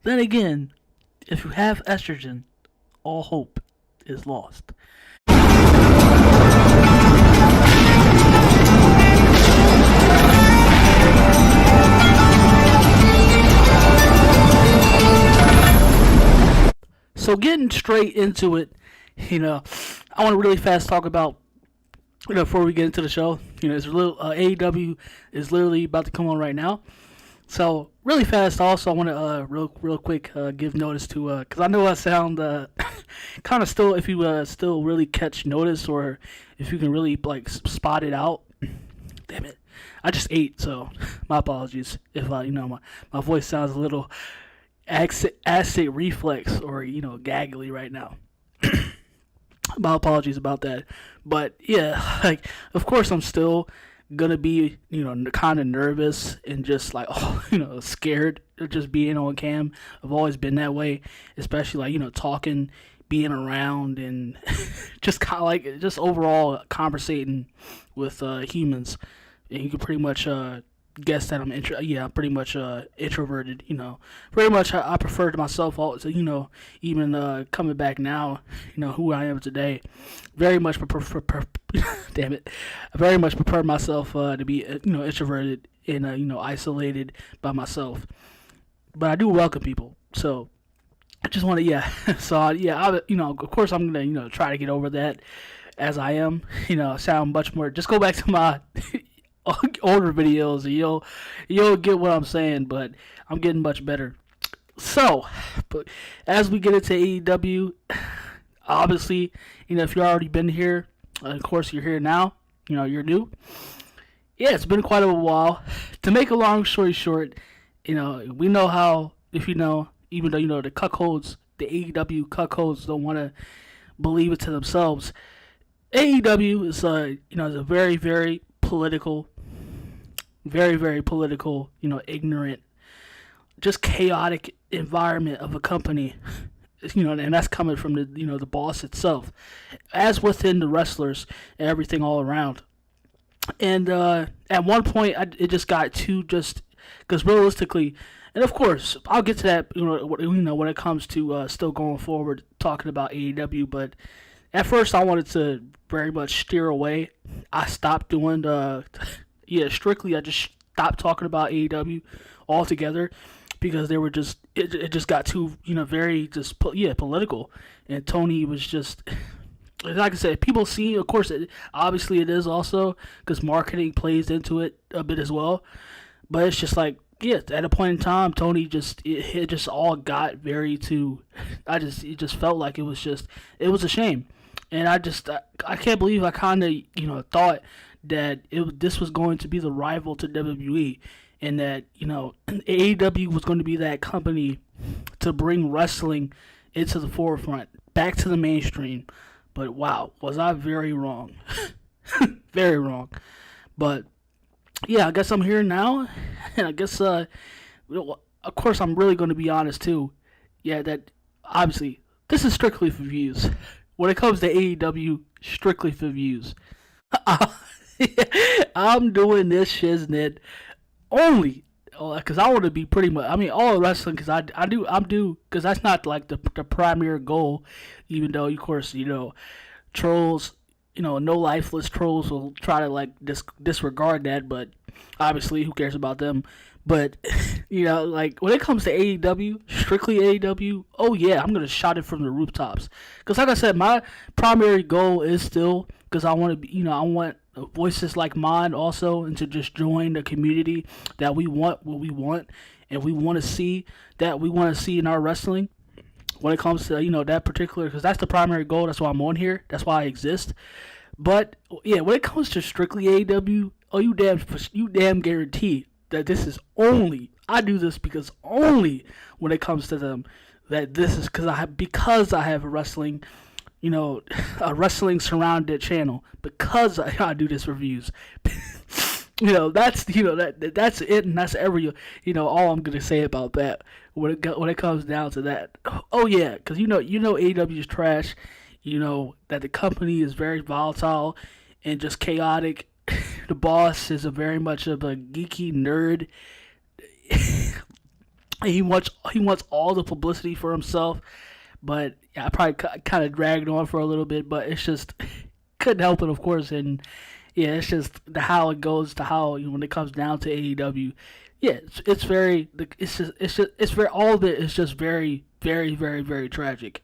Then again, if you have estrogen, all hope is lost. So getting straight into it, I want to really fast talk about, before we get into the show, it's a little AEW is literally about to come on right now. So really fast, also I want to real quick give notice to, because I know I sound kind of still, if you still really catch notice, or if you can really like spot it out. Damn it, I just ate, so my apologies if my voice sounds a little acid reflex or gaggly right now. My apologies about that. But yeah, like, of course I'm still gonna be kind of nervous and just like scared of just being on cam. I've always been that way, especially like talking, being around, and just kind of like just overall conversating with humans. And you can pretty much guess that I'm pretty much introverted. Pretty much I prefer to myself also. Even coming back now, who I am today, very much damn it, I very much prefer myself to be introverted and isolated by myself. But I do welcome people, so I just want to of course I'm gonna try to get over that as I am. Sound much more. Just go back to my older videos and you'll get what I'm saying, but I'm getting much better. So, but as we get into AEW, obviously, if you've already been here, of course you're here now, you're new. Yeah, it's been quite a while. To make a long story short, we know how, even though the cuckolds, the AEW cuckolds don't want to believe it to themselves, AEW is is a very, very political, ignorant, just chaotic environment of a company, and that's coming from the boss itself, as within the wrestlers and everything all around. And at one point, it just got too because realistically, and of course, I'll get to that, when it comes to still going forward talking about AEW, but at first I wanted to very much steer away. I stopped doing strictly. I just stopped talking about AEW altogether because they were it just got too very political, and Tony was just, like I said, people see, of course, obviously it is also because marketing plays into it a bit as well, but it's just like, at a point in time, Tony it just all got very too. It just felt like it was a shame, and I can't believe I kind of thought that this was going to be the rival to WWE, and that AEW was going to be that company to bring wrestling into the forefront, back to the mainstream. But wow, was I very wrong, very wrong. But yeah, I guess I'm here now, and I guess of course I'm really going to be honest too. Yeah, that obviously this is strictly for views. When it comes to AEW, strictly for views. I'm doing this shiznit only because I want to be pretty much. I mean, all wrestling because I'm do because that's not like the primary goal. Even though, of course, trolls, no lifeless trolls will try to like disregard that, but obviously, who cares about them? But like when it comes to AEW, strictly AEW, oh yeah, I'm gonna shout it from the rooftops. Because like I said, my primary goal is still because I want to be, I want voices like mine also, and to just join the community that we want what we want, and we want to see in our wrestling. When it comes to that particular, because that's the primary goal. That's why I'm on here. That's why I exist. But yeah, when it comes to strictly AEW, oh you damn guarantee that this is only, I do this because only when it comes to them, that this is because I have a wrestling, a wrestling surrounded channel, because I do this reviews. That's that's it, and that's all I'm gonna say about that when it comes down to that. Oh yeah, because AEW is trash. That the company is very volatile and just chaotic. The boss is very much of a geeky nerd. And he wants all the publicity for himself. But yeah, I probably kind of dragged on for a little bit, but it's just couldn't help it, of course. And yeah, it's just the how it goes to how when it comes down to AEW. Yeah, it's very it's very all of it is just very very very very tragic.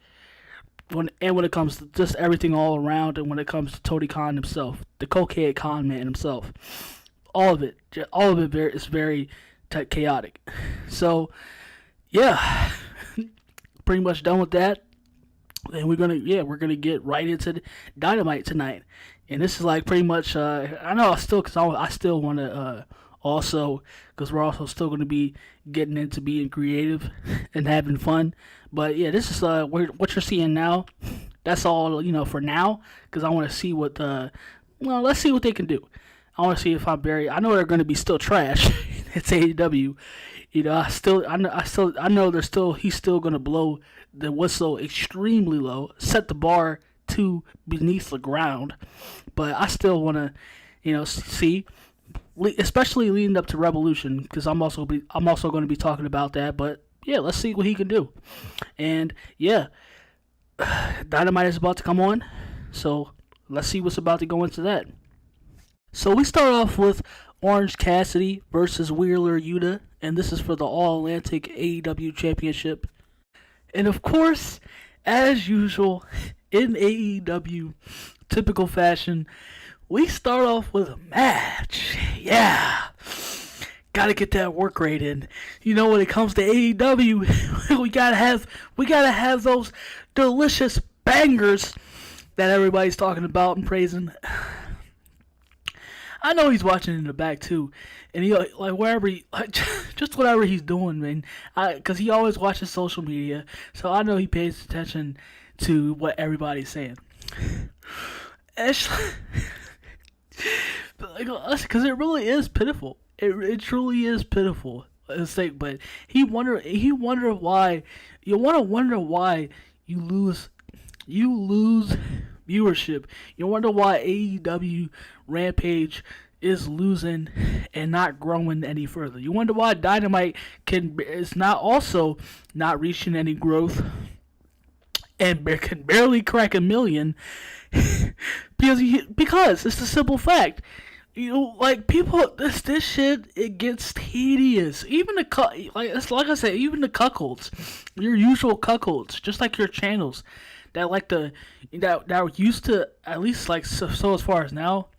When it comes to just everything all around, and when it comes to Tony Khan himself, the cokehead con man himself, all of it is very chaotic. So yeah, pretty much done with that. And we're gonna get right into Dynamite tonight. And this is like pretty much I know I still want to also because we're also still going to be getting into being creative and having fun. But yeah, this is what you're seeing now. That's all for now because I want to see let's see what they can do. I want to see if I'm very. I know they're going to be still trash. It's AEW. I know he's still gonna blow the whistle extremely low, set the bar to beneath the ground. But I still want to, see, especially leading up to Revolution, because I'm also going to be talking about that. But yeah, let's see what he can do. And yeah, Dynamite is about to come on, so let's see what's about to go into that. So we start off with Orange Cassidy versus Wheeler Yuta, and this is for the All-Atlantic AEW Championship. And of course, as usual, in AEW, typical fashion, we start off with a match. Yeah. Gotta get that work rate in. When it comes to AEW, we gotta have those delicious bangers that everybody's talking about and praising. I know he's watching in the back too, and he wherever just whatever he's doing, man. Because he always watches social media, so I know he pays attention to what everybody's saying. Because it really is pitiful. It truly is pitiful. But he wonder why you want to wonder why you lose viewership. You wonder why AEW Rampage is losing and not growing any further. You wonder why Dynamite is not reaching any growth and can barely crack 1 million because it's a simple fact. People, this shit, it gets tedious. Even like I said, even the cuckolds, your usual cuckolds, just like your channels, that used to, at least so as far as now,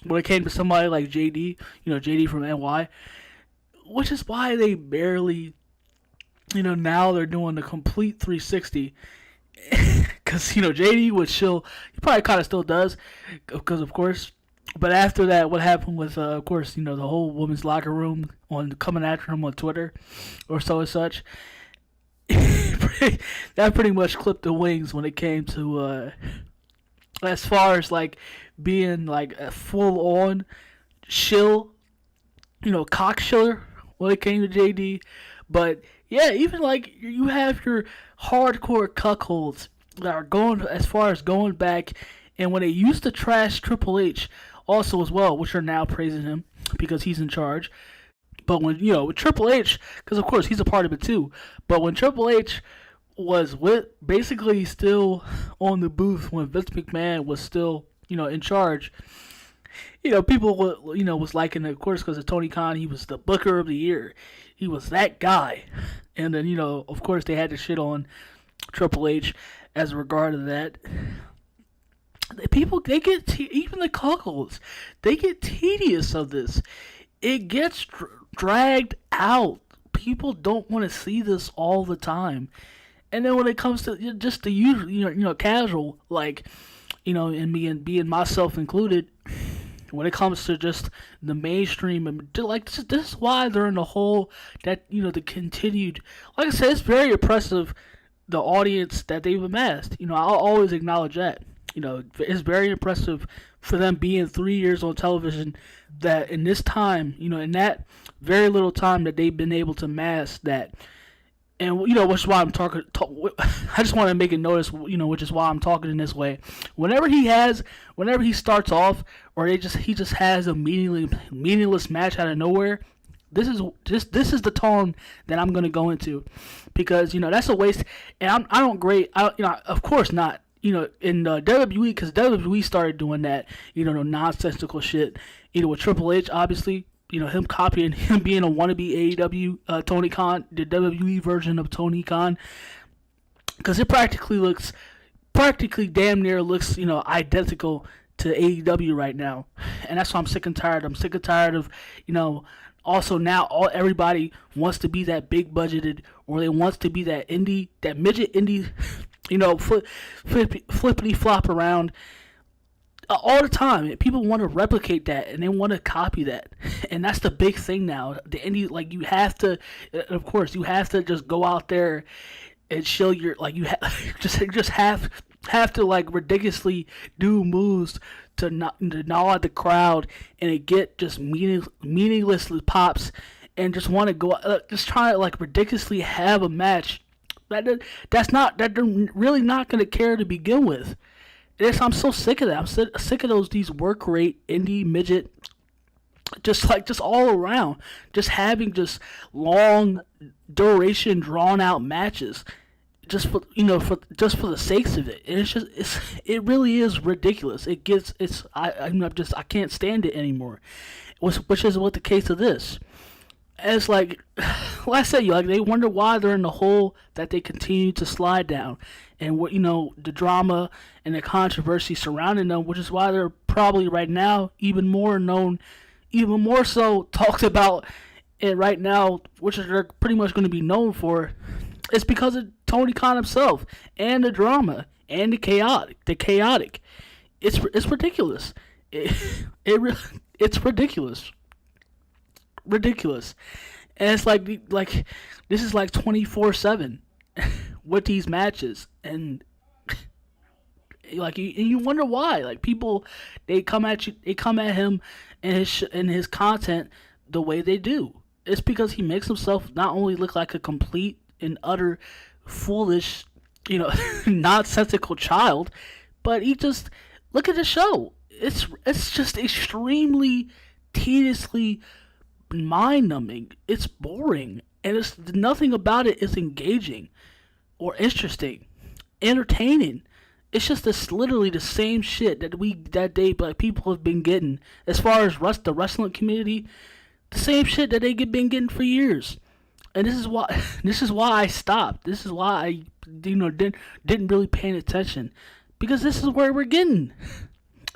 when it came to somebody like JD, JD from NY, which is why they barely, now they're doing the complete 360. Because JD would chill, he probably kind of still does, because of course. But after that, what happened was, of course, the whole women's locker room coming after him on Twitter, or so and such. That pretty much clipped the wings when it came to as far as being a full on shill, cock shiller when it came to JD. But yeah, even you have your hardcore cuckolds that are going as far as going back, and when they used to trash Triple H also as well, which are now praising him because he's in charge. But when with Triple H, because of course he's a part of it too. But when Triple H was basically still on the booth, when Vince McMahon was still in charge, people was liking it, of course, because of Tony Khan. He was the Booker of the Year. He was that guy. And then of course they had to shit on Triple H as a regard to that. People, they get even the cuckolds, they get tedious of this. It gets dragged out. People don't want to see this all the time. And then when it comes to just the usual, casual, and me and being myself included, when it comes to just the mainstream, and this is why they're in the whole that the continued. Like I said, it's very impressive the audience that they've amassed. I'll always acknowledge that. It's very impressive for them being 3 years on television. That in this time, in that very little time that they've been able to amass that. And which is why I'm talking. I just want to make it notice, which is why I'm talking in this way. Whenever he starts off, or he just has a meaningless match out of nowhere, This is the tone that I'm gonna go into, because that's a waste. And I don't grade. Of course not. In WWE, because WWE started doing that. The nonsensical shit. With Triple H, obviously. Him copying him being a wannabe AEW Tony Khan, the WWE version of Tony Khan, because it practically damn near looks identical to AEW right now, and that's why I'm sick and tired. I'm sick and tired of Also, now everybody wants to be that big budgeted, or they wants to be that midget indie, flippity flop around all the time. People want to replicate that, and they want to copy that, and that's the big thing now. The indie, you have to, of course, you have to just go out there and show your just have to ridiculously do moves to gnaw at the crowd, and it get just meaningless pops, and just want to go just try to ridiculously have a match that they're really not gonna care to begin with. I'm so sick of that. I'm sick of these work rate indie midget, just all around, just having just long duration drawn out matches, just for the sakes of it. And it really is ridiculous. I can't stand it anymore. Which is what the case of this. And it's like I said, they wonder why they're in the hole that they continue to slide down, and what the drama and the controversy surrounding them, which is why they're probably right now even more so talked about, and right now, which they're pretty much going to be known for, it's because of Tony Khan himself and the drama and the chaotic. It's ridiculous. It's ridiculous. And it's like this is 24/7 with these matches, and you wonder why. People, they come at him and his content the way they do. It's because he makes himself not only look like a complete and utter foolish, nonsensical child, but he just look at the show. It's just extremely tediously mind-numbing. It's boring, and it's nothing about it is engaging or interesting, entertaining. It's just literally the same shit that people have been getting as far as the wrestling community, the same shit that been getting for years. And this is why I stopped. This is why I didn't really pay attention, because this is where we're getting.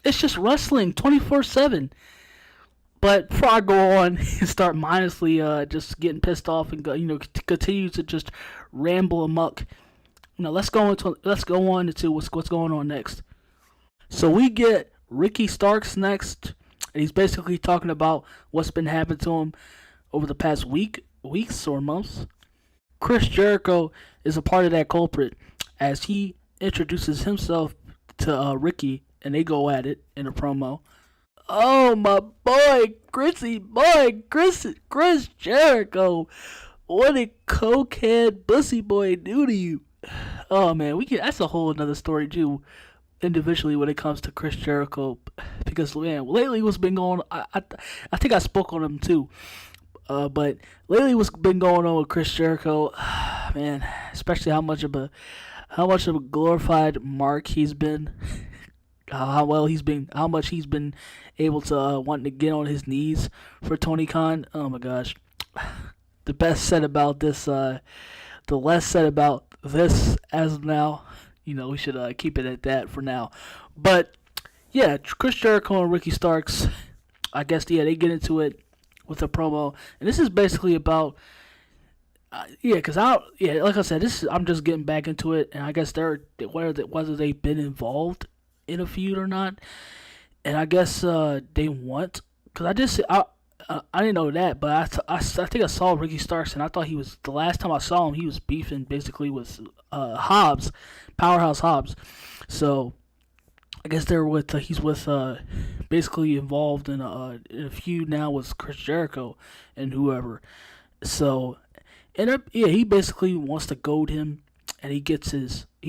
It's just wrestling 24/7. But before I go on and start mindlessly just getting pissed off and continue to just ramble amok, let's go on into what's going on next. So we get Ricky Starks next, and he's basically talking about what's been happening to him over the past weeks or months. Chris Jericho is a part of that culprit, as he introduces himself to Ricky, and they go at it in a promo. Oh, my boy, Chris Jericho. What did cokehead pussy boy do to you? Oh, man, that's a whole another story, too, individually, when it comes to Chris Jericho. Because, man, lately what's been going on, I think I spoke on him, too. But lately what's been going on with Chris Jericho, man, especially how much of a glorified mark he's been. How much he's been able to wanting to get on his knees for Tony Khan. Oh my gosh, the less said about this as of now, we should keep it at that for now. But yeah, Chris Jericho and Ricky Starks, I guess they get into it with a promo, and this is basically about. Like I said, I'm just getting back into it, and I guess whether they've been involved in a feud or not, and I guess they want, because I didn't know that, but I think I saw Ricky Starks, and I thought the last time I saw him, he was beefing basically with Hobbs, Powerhouse Hobbs. So I guess he's basically involved in a feud now with Chris Jericho and whoever. So he basically wants to goad him, and he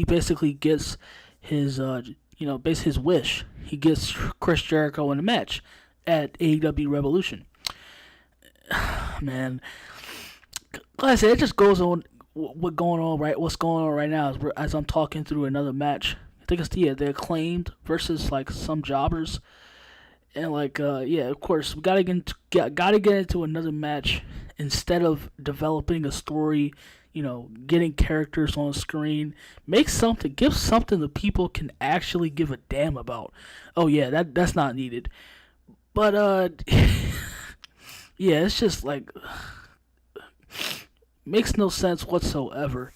basically gets his his wish. He gets Chris Jericho in a match at AEW Revolution. man, like I said, it just goes on. What's going on right now as I'm talking through another match. I think it's the acclaimed versus like some jobbers, and like yeah, of course we gotta get into another match instead of developing a story. Getting characters on screen, give something that people can actually give a damn about. Oh yeah, that's not needed. But yeah, it's just like makes no sense whatsoever.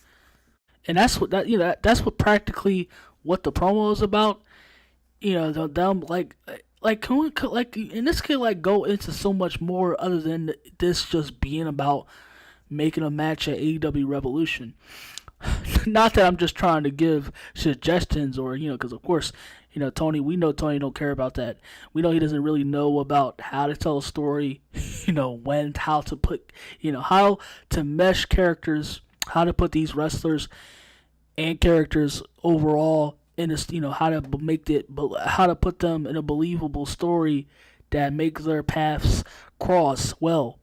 And that's what that's what practically what the promo is about. Them like can we, and this could like go into so much more other than this just being about making a match at AEW Revolution. Not that I'm just trying to give suggestions or because of course Tony. We know Tony don't care about that. We know he doesn't really know about how to tell a story. When how to put how to mesh characters, how to put these wrestlers and characters overall in this. How to how to put them in a believable story that makes their paths cross well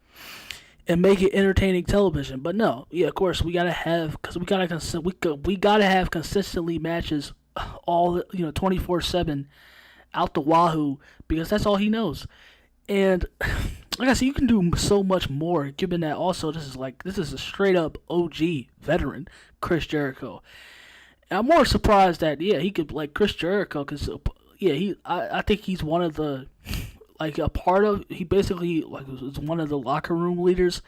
and make it entertaining television. But no, yeah, of course we gotta have because we gotta have consistently matches all 24/7 out the wahoo because that's all he knows. And like I said, you can do so much more. Given that also this is a straight up OG veteran Chris Jericho. And I'm more surprised that he could like Chris Jericho because I think he's one of the like a part of he basically like was one of the locker room leaders,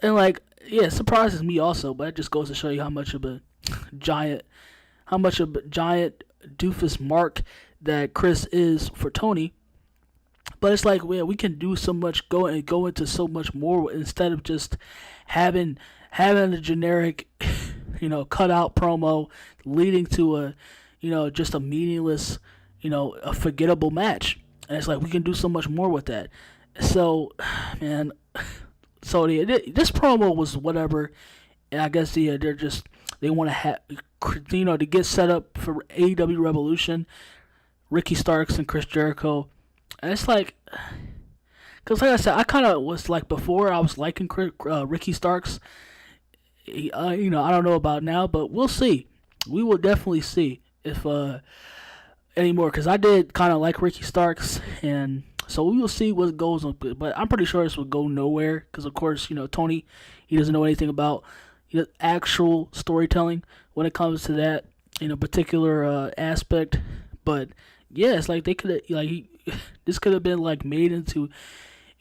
and like it surprises me also, but it just goes to show you giant how much of a giant doofus mark that Chris is for Tony. But it's like we can do so much go into so much more instead of just having a generic cutout promo leading to just a meaningless a forgettable match. And it's like we can do so much more with that. So, man, this promo was whatever. And I guess they want to have to get set up for AEW Revolution, Ricky Starks and Chris Jericho, and it's like, because like I said, I kind of was like before I was liking Ricky Starks. I don't know about now, but we'll see. We will definitely see if anymore because I did kind of like Ricky Starks, and so we will see what goes on. But I'm pretty sure this will go nowhere because, of course, Tony, he doesn't know anything about actual storytelling when it comes to that particular aspect. But yeah, it's like they could have this could have been like made into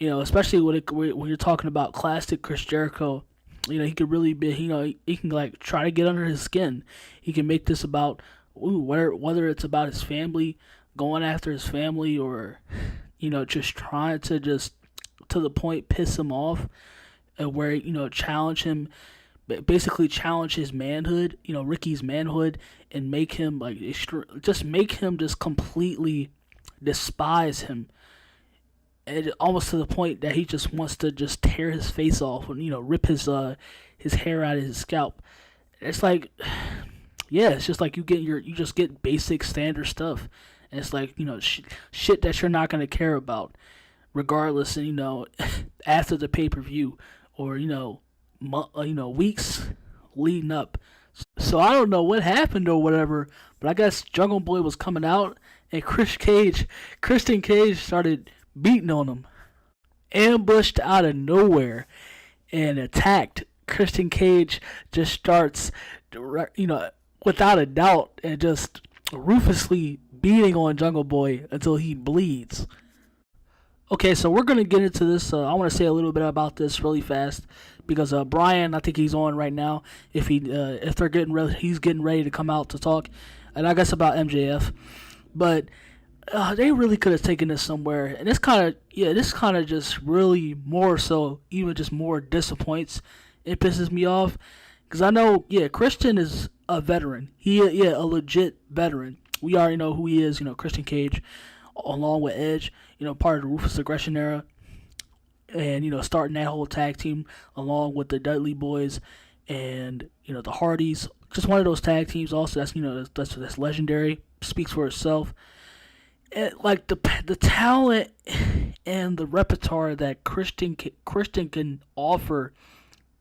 especially when you're talking about classic Chris Jericho. He could really be he can like try to get under his skin. He can make this about whether it's about his family, going after his family, or just trying to just to the point piss him off, and where challenge him, basically challenge his manhood, Ricky's manhood, and make him just completely despise him, and almost to the point that he just wants to just tear his face off and rip his hair out of his scalp. It's like, yeah, it's just like you just get basic standard stuff, and it's like shit that you're not gonna care about, regardless, and after the pay-per-view or weeks leading up. So I don't know what happened or whatever, but I guess Jungle Boy was coming out, and Christian Cage started beating on him, ambushed out of nowhere, and attacked. Christian Cage just starts, without a doubt, and just ruthlessly beating on Jungle Boy until he bleeds. Okay, so we're gonna get into this. I want to say a little bit about this really fast because Brian, I think he's on right now. If they're getting ready, he's getting ready to come out to talk, and I guess about MJF, but they really could have taken this somewhere, and this kind of just really more so even just more disappoints. It pisses me off because I know Christian is a veteran. A legit veteran. We already know who he is. Christian Cage, along with Edge, part of the Ruthless Aggression era, and starting that whole tag team along with the Dudley Boys and the Hardys. Just one of those tag teams. Also, that's that's legendary. Speaks for itself. like the talent and the repertoire that Christian can offer,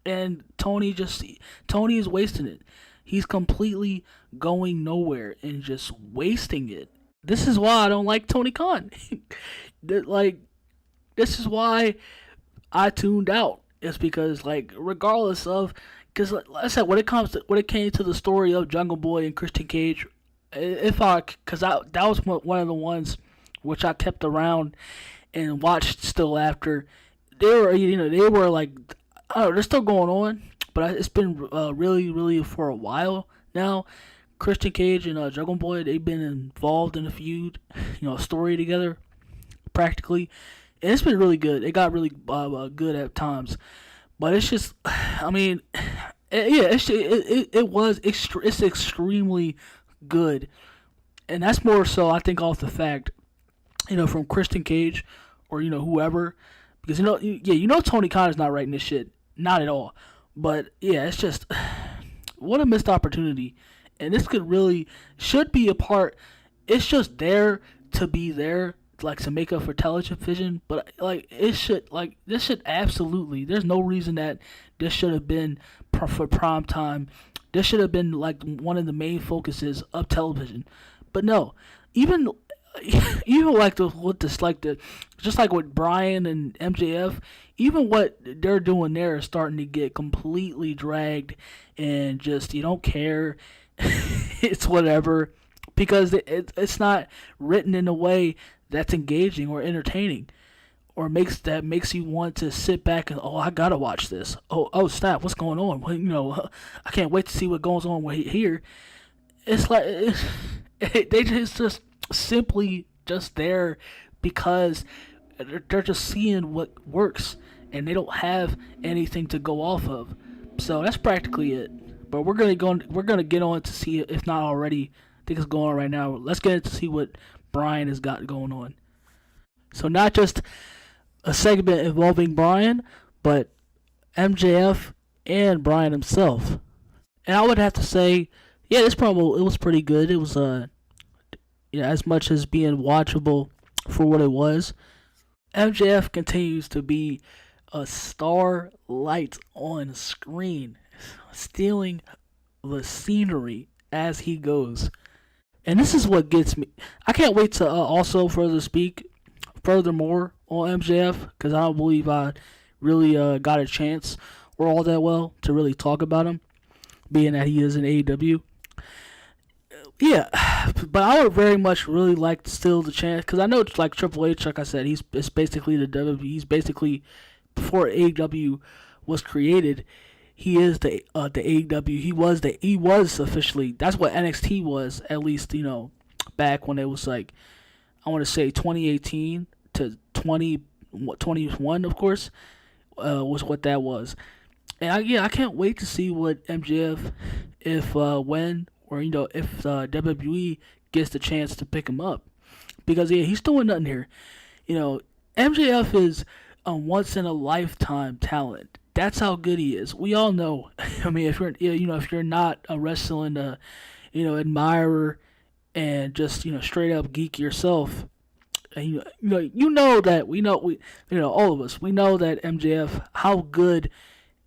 and Tony is wasting it. He's completely going nowhere and just wasting it. This is why I don't like Tony Khan. Like, this is why I tuned out. It's because, like, regardless of, because like I said, when it came to the story of Jungle Boy and Christian Cage, if I because I that was one of the ones which I kept around and watched still after. They were like, I don't know, they're still going on, but it's been really for a while now. Christian Cage and Jungle Boy, they've been involved in a feud, story together practically, and it's been really good. It got really good at times, but it's just, I mean, yeah, it's extremely good, and that's more so I think off the fact, from Christian Cage or whoever, because Tony Khan is not writing this shit, not at all. But yeah, it's just what a missed opportunity, and this should be a part. It's just there to be there, like to make up for television. But like this should absolutely. There's no reason that this should have been for prime time. This should have been like one of the main focuses of television. But no, even even like the with this like the just like with Brian and MJF, even what they're doing there is starting to get completely dragged, and just you don't care. It's whatever, because it's not written in a way that's engaging or entertaining, or makes you want to sit back and, oh, I gotta watch this. Oh snap, what's going on? Well, I can't wait to see what goes on here. It's like they just simply just there because they're just seeing what works, and they don't have anything to go off of. So that's practically it. But we're gonna get on to see it, if not already. I think it's going on right now. Let's get into see what Brian has got going on. So not just a segment involving Brian, but MJF and Brian himself. And I would have to say, yeah, this promo, it was pretty good. It was as much as being watchable for what it was. MJF continues to be a star light on screen, stealing the scenery as he goes. And this is what gets me. I can't wait to also further speak furthermore on MJF, because I don't believe I really got a chance or all that well to really talk about him, being that he is in AEW. Yeah, but I would very much really like to steal the chance, because I know it's like Triple H, like I said, it's basically the WWE. He's basically, before AEW was created, he is the AEW. He was officially, that's what NXT was, at least back when it was like, I want to say 2018 to 2021, of course, was what that was. And I can't wait to see what MJF, if when or if WWE gets the chance to pick him up, because yeah, he's doing nothing here. MJF is a once in a lifetime talent. That's how good he is. We all know. I mean, if you're not a wrestling admirer and just straight up geek yourself, and that all of us, we know that MJF, how good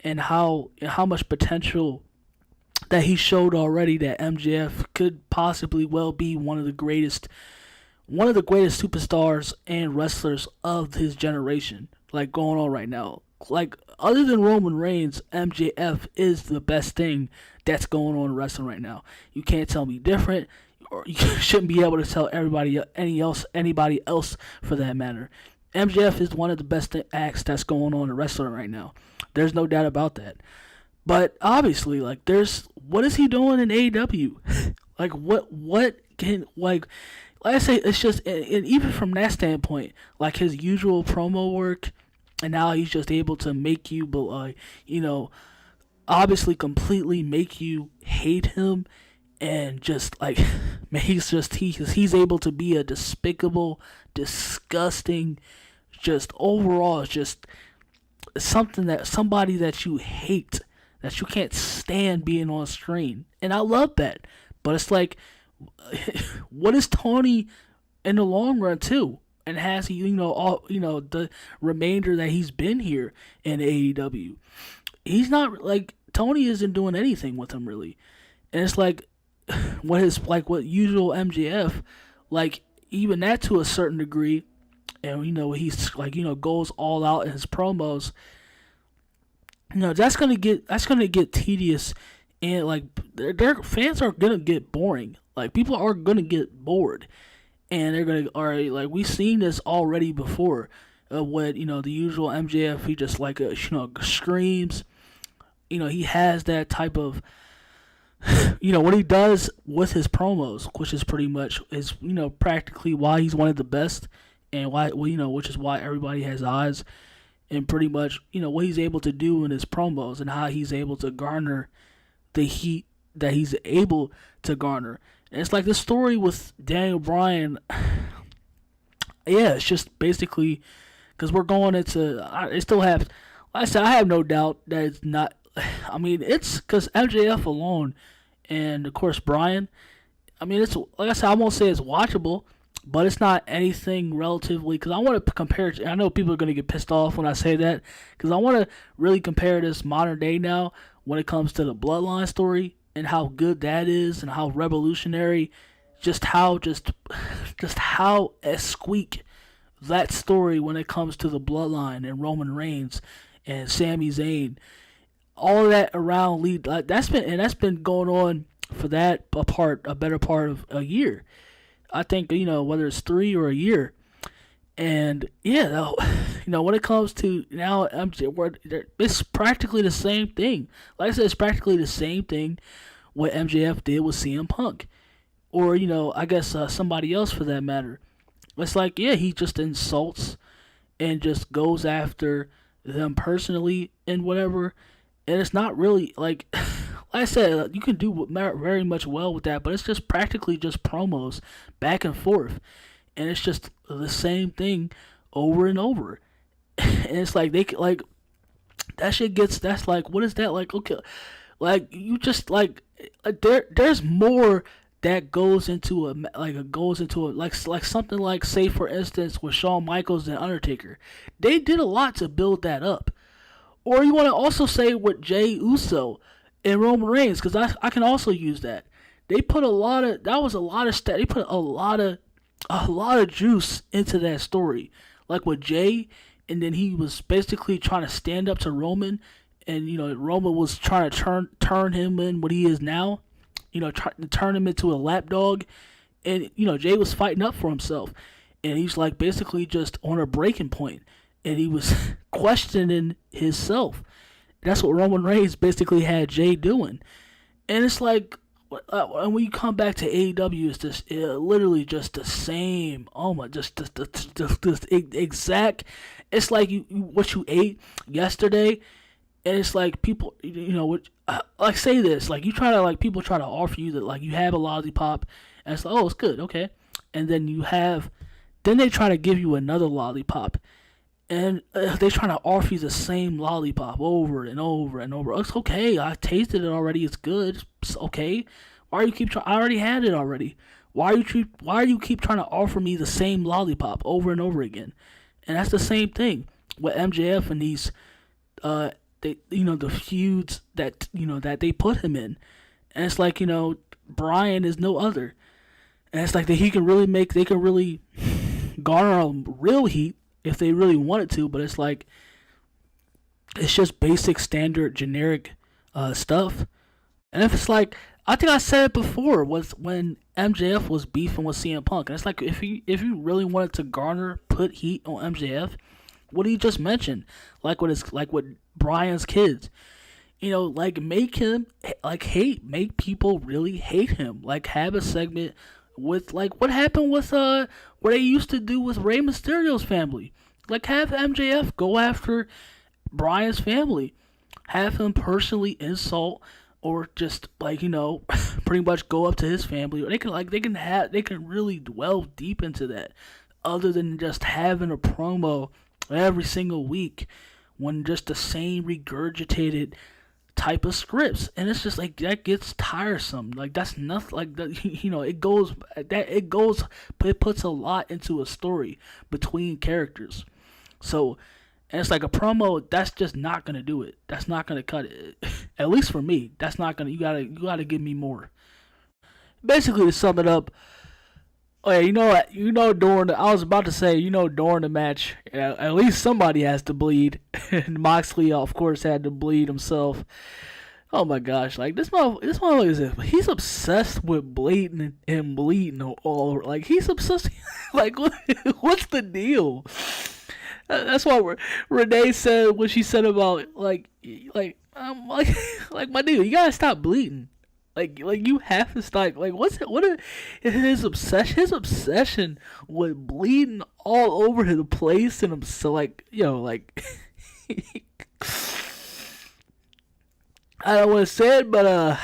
and how much potential that he showed already, that MJF could possibly well be one of the greatest superstars and wrestlers of his generation, like going on right now. Like, other than Roman Reigns, MJF is the best thing that's going on in wrestling right now. You can't tell me different, or you shouldn't be able to tell anybody else for that matter. MJF is one of the best acts that's going on in wrestling right now. There's no doubt about that. But obviously, like, what is he doing in AEW? Like, what can, like I say, it's just, and even from that standpoint, like his usual promo work, and now he's just able to make you, obviously completely make you hate him, and just like, man, he's able to be a despicable, disgusting, just overall, just somebody that you hate, that you can't stand being on screen. And I love that. But it's like, what is Tony in the long run too. And has he, all the remainder that he's been here in AEW, he's not like Tony isn't doing anything with him really. And it's like what usual MJF, like even that to a certain degree, and he's like goes all out in his promos. That's gonna get tedious, and like their fans are gonna get boring. Like people are gonna get bored, and they're gonna already like we've seen this already before. What the usual MJF, he just like screams. He has that type of what he does with his promos, which is pretty much is practically why he's one of the best, and why which is why everybody has eyes, and pretty much what he's able to do in his promos and how he's able to garner the heat that he's able to garner. And it's like the story with Daniel Bryan. Yeah, it's just basically because we're going into. I still have. Like I said, I have no doubt that it's not. I mean, it's because MJF alone, and of course Bryan. I mean, it's like I said, I won't say it's watchable, but it's not anything relatively. Because I want to compare it. I know people are going to get pissed off when I say that, because I want to really compare this modern day now when it comes to the Bloodline story and how good that is and how revolutionary, just how a squeak that story when it comes to the Bloodline and Roman Reigns and Sami Zayn, all of that around lead like that's been going on for a better part of a year. I think whether it's 3 or a year, and yeah, when it comes to now, it's practically the same thing. Like I said, it's practically the same thing what MJF did with CM Punk, or I guess somebody else for that matter. It's like he just insults and just goes after them personally and whatever. And it's not really like, like I said, you can do very much well with that, but it's just practically just promos back and forth, and it's just the same thing over and over. And it's like that shit gets. That's like, what is that like? Okay, like you just there's more that goes into like something like, say for instance with Shawn Michaels and Undertaker, they did a lot to build that up. Or you want to also say with Jey Uso and Roman Reigns, because I can also use that. They put they put a lot of juice into that story. Like with Jey, and then he was basically trying to stand up to Roman, and Roman was trying to turn him in what he is now, trying to turn him into a lapdog, and Jey was fighting up for himself, and he's like basically just on a breaking point, and he was questioning himself. That's what Roman Reigns basically had Jey doing. And it's like, when you come back to AEW, it's just literally just the same. Oh my, just the exact. It's like what you ate yesterday, and it's like people, like say this, like you try to people try to offer you that like you have a lollipop, and it's like, oh, it's good, okay, and then they try to give you another lollipop. And they're trying to offer you the same lollipop over and over and over. It's okay. I tasted it already. It's good. It's okay. Why do you keep trying? I already had it already. Why do you keep trying to offer me the same lollipop over and over again? And that's the same thing with MJF and these, the feuds that they put him in. And it's like Bryan is no other. And it's like they can really garner real heat if they really wanted to, but it's like it's just basic, standard, generic stuff. And if it's like, I think I said it before, was when MJF was beefing with CM Punk, and it's like if you really wanted to put heat on MJF, what he just mentioned, like with Bryan's kids, make him make people really hate him, like have a segment with like what happened with what they used to do with Rey Mysterio's family. Like have MJF go after Bryan's family, have him personally insult or just pretty much go up to his family. Or they can really delve deep into that, other than just having a promo every single week when just the same regurgitated type of scripts, and it's just like that gets tiresome. Like that's nothing. Like that, it goes that it puts a lot into a story between characters. So, and it's like a promo that's just not gonna do it. That's not gonna cut it. At least for me, that's not gonna. You gotta give me more. Basically, to sum it up, oh yeah, during I was about to say, during the match, at least somebody has to bleed, and Moxley, of course, had to bleed himself. Oh my gosh, like this motherfucker he's obsessed with bleeding and bleeding all over. Like he's obsessed. Like what's the deal? That's why Renee said what she said about like like my dude, you gotta stop bleeding. Like you have to stop. Like is his obsession? His obsession with bleeding all over the place, and I'm so like I don't want to say it, but I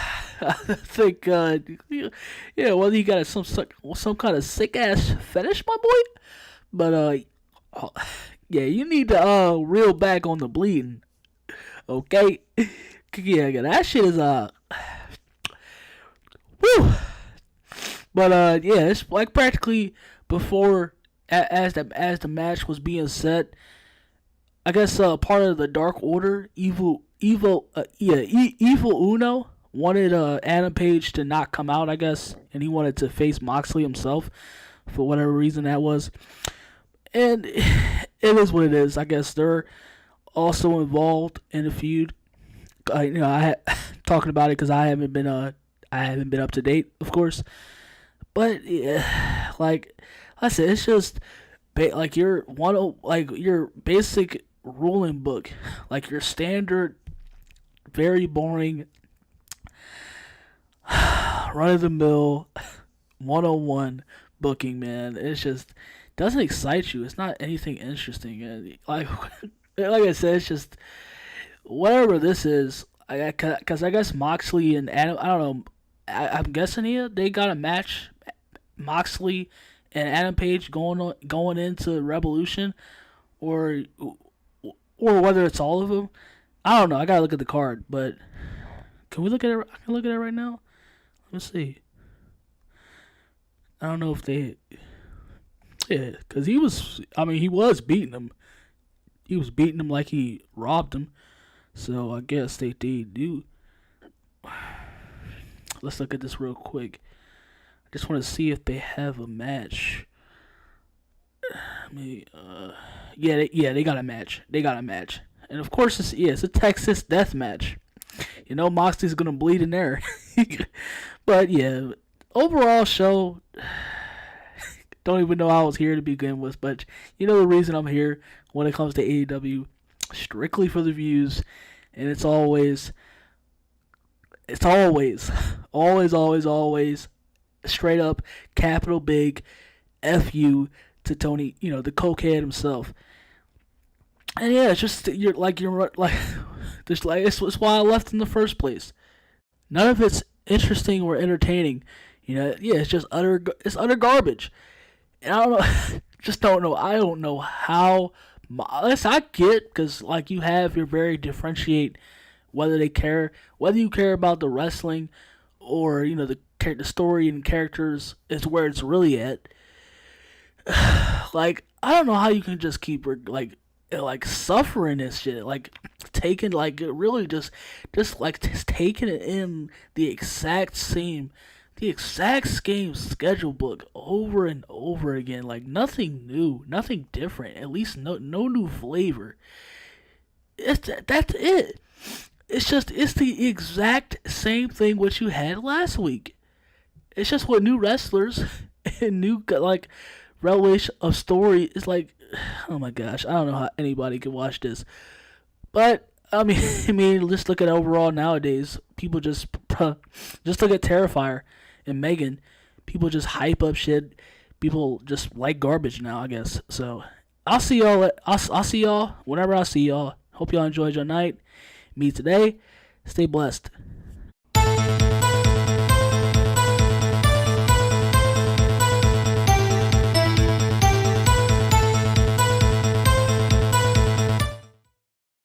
think whether you got some kind of sick ass fetish, my boy, but yeah, you need to reel back on the bleeding, okay? Yeah, that shit is whew. But yeah, it's like practically before as the match was being set. I guess part of the Dark Order, Evil Uno wanted Adam Page to not come out, I guess, and he wanted to face Moxley himself for whatever reason that was. And it is what it is. I guess they're also involved in the feud. I talking about it because I haven't been up to date, of course. But yeah, like I said, it's just like your basic ruling book, like your standard, very boring, run of the mill, 101 booking, man. It's just doesn't excite you. It's not anything interesting. Like I said, it's just whatever this is. Because I guess Moxley and Adam, I don't know. I'm guessing they got a match. Moxley and Adam Page going into Revolution, or whether it's all of them. I don't know. I gotta look at the card, but can we look at it? I can look at it right now. Let's see. I don't know if they. Yeah, because he was beating him. He was beating him like he robbed him. So I guess they do. Let's look at this real quick. I just want to see if they have a match. Maybe, they got a match. And of course, it's a Texas death match. Moxley's gonna bleed in there. But yeah, overall show. Don't even know I was here to begin with, but the reason I'm here when it comes to AEW, strictly for the views, and it's always, straight up, capital big, F you to Tony, the cokehead himself. And yeah, it's just it's why I left in the first place. None of it's interesting or entertaining. It's just utter garbage. And I don't know, just don't know. I don't know how. I get because you very differentiate whether you care about the wrestling or the story and characters is where it's really at. I don't know how you can just keep suffering this shit, taking really just taking it in the exact same schedule book over and over again, nothing new, nothing different, at least no new flavor. That's it. It's the exact same thing what you had last week. It's just with new wrestlers and new revelation of story. It's oh my gosh, I don't know how anybody can watch this. But I mean, let's look at overall nowadays. People just look at Terrifier and Megan. People just hype up shit. People just like garbage now, I guess. So I'll see y'all. I'll see y'all whenever I see y'all. Hope y'all enjoyed your night. Me today. Stay blessed.